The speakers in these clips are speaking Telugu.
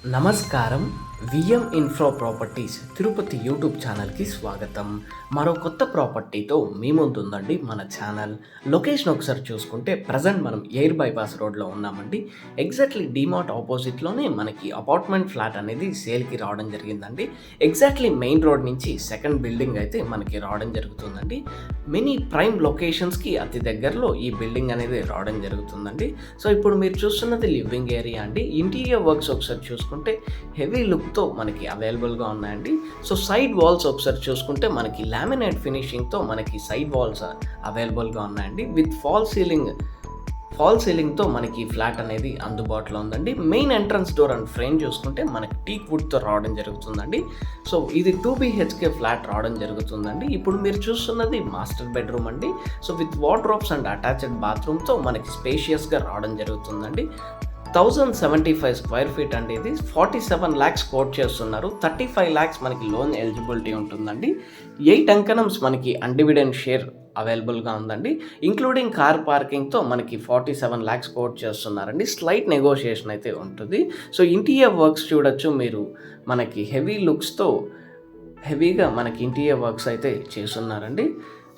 నమస్కారం. VM infra properties Tirupati YouTube ఛానల్కి స్వాగతం. మరో కొత్త ప్రాపర్టీతో మీ ముందుందండి మన ఛానల్. లొకేషన్ ఒకసారి చూసుకుంటే ప్రజెంట్ మనం ఎయిర్ బైపాస్ రోడ్లో ఉన్నామండి. ఎగ్జాక్ట్లీ డీమార్ట్ ఆపోజిట్లోనే మనకి అపార్ట్మెంట్ ఫ్లాట్ అనేది సేల్కి రావడం జరిగిందండి. ఎగ్జాక్ట్లీ మెయిన్ రోడ్ నుంచి సెకండ్ బిల్డింగ్ అయితే మనకి రావడం జరుగుతుందండి. మెనీ ప్రైమ్ లొకేషన్స్కి అతి దగ్గరలో ఈ బిల్డింగ్ అనేది రావడం జరుగుతుందండి. సో ఇప్పుడు మీరు చూస్తున్నది లివింగ్ ఏరియా అండి. ఇంటీరియర్ వర్క్స్ ఒకసారి చూసుకుంటే హెవీ లుక్తో మనకి అవైలబుల్గా ఉన్నాయండి. సో సైడ్ వాల్స్ ఒకసారి చూసుకుంటే మనకి లామినేట్ ఫినిషింగ్తో మనకి సైడ్ వాల్స్ అవైలబుల్గా ఉన్నాయండి. విత్ ఫాల్ సీలింగ్తో మనకి ఫ్లాట్ అనేది అందుబాటులో ఉందండి. Main entrance door and frame చూసుకుంటే మనకి టీక్ వుడ్తో రావడం జరుగుతుందండి. సో ఇది 2 BHK ఫ్లాట్ రావడం జరుగుతుందండి. ఇప్పుడు మీరు చూస్తున్నది మాస్టర్ బెడ్రూమ్ అండి. So with wardrobes and attached బాత్రూమ్తో మనకి స్పేషియస్గా రావడం జరుగుతుందండి. 1075 స్క్వేర్ ఫీట్ అండి. ఇది 47 lakhs కోట్ చేస్తున్నారు. 35 lakhs మనకి లోన్ ఎలిజిబిలిటీ ఉంటుందండి. 8 అంకణమ్స్ మనకి అన్డివిడెండ్ షేర్ అవైలబుల్గా ఉందండి. ఇంక్లూడింగ్ కార్ పార్కింగ్తో మనకి 47 lakhs కోట్ చేస్తున్నారండి. స్లైట్ నెగోషియేషన్ అయితే ఉంటుంది. సో ఇంటీరియర్ వర్క్స్ చూడొచ్చు మీరు. మనకి హెవీగా మనకి ఇంటీరియర్ వర్క్స్ అయితే చేస్తున్నారండి.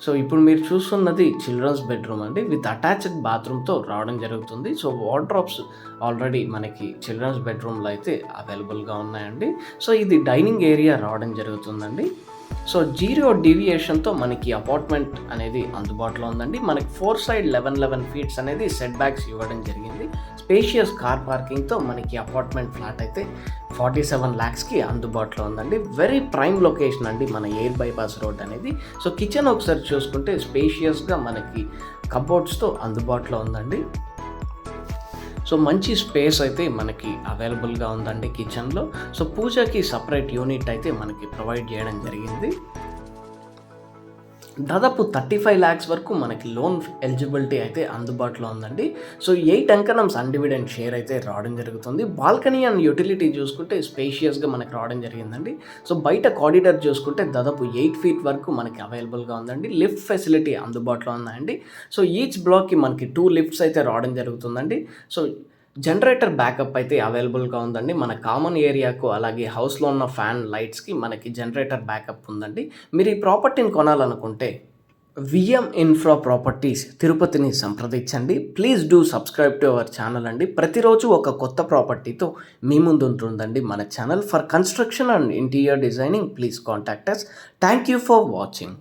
సో ఇప్పుడు మీరు చూస్తున్నది చిల్డ్రన్స్ బెడ్రూమ్ అండి. విత్ అటాచ్డ్ బాత్రూమ్తో రావడం జరుగుతుంది. సో వార్డ్రోబ్స్ ఆల్రెడీ మనకి చిల్డ్రన్స్ బెడ్రూమ్లో అయితే అవైలబుల్గా ఉన్నాయండి. సో ఇది డైనింగ్ ఏరియా రావడం జరుగుతుందండి. సో 0 డీవియేషన్తో మనకి అపార్ట్మెంట్ అనేది అందుబాటులో ఉందండి. మనకి 4 side 11 feet అనేది సెట్ బ్యాక్స్ ఇవ్వడం జరిగింది. స్పేషియస్ కార్ పార్కింగ్తో మనకి అపార్ట్మెంట్ ఫ్లాట్ అయితే 47 lakhsకి అందుబాటులో ఉందండి. వెరీ ప్రైమ్ లొకేషన్ అండి మన ఎయిర్ బైపాస్ రోడ్ అనేది. సో కిచెన్ ఒకసారి చూసుకుంటే స్పేషియస్గా మనకి కబోర్డ్స్తో అందుబాటులో ఉందండి. సో మంచి స్పేస్ అయితే మనకి అవైలబుల్గా ఉందండి కిచెన్లో. సో పూజకి సపరేట్ యూనిట్ అయితే మనకి ప్రొవైడ్ చేయడం జరిగింది. దాదాపు 35 lakhs వరకు మనకి లోన్ ఎలిజిబిలిటీ అయితే అందుబాటులో ఉందండి. సో 8 అంకణమ్స్ అన్డివిడెండ్ షేర్ అయితే రావడం జరుగుతుంది. బాల్కనీ అండ్ యూటిలిటీ చూసుకుంటే స్పేషియస్గా మనకి రావడం జరిగిందండి. సో బయట కారిడార్ చూసుకుంటే దాదాపు 8 feet వరకు మనకి అవైలబుల్గా ఉందండి. లిఫ్ట్ ఫెసిలిటీ అందుబాటులో ఉందండి. సో ఈచ్ బ్లాక్కి మనకి 2 lifts అయితే రావడం జరుగుతుందండి. సో జనరేటర్ బ్యాకప్ అయితే అవైలబుల్గా ఉందండి. మన కామన్ ఏరియాకు అలాగే హౌస్లో ఉన్న ఫ్యాన్ లైట్స్కి మనకి జనరేటర్ బ్యాకప్ ఉందండి. మీరు ఈ ప్రాపర్టీని కొనాలనుకుంటే విఎం ఇన్ఫ్రా ప్రాపర్టీస్ తిరుపతిని సంప్రదించండి. Please do subscribe to our channel అండి. ప్రతిరోజు ఒక కొత్త ప్రాపర్టీతో మీ ముందు ఉంటుందండి మన channel. For construction and interior designing please contact us. Thank you for watching.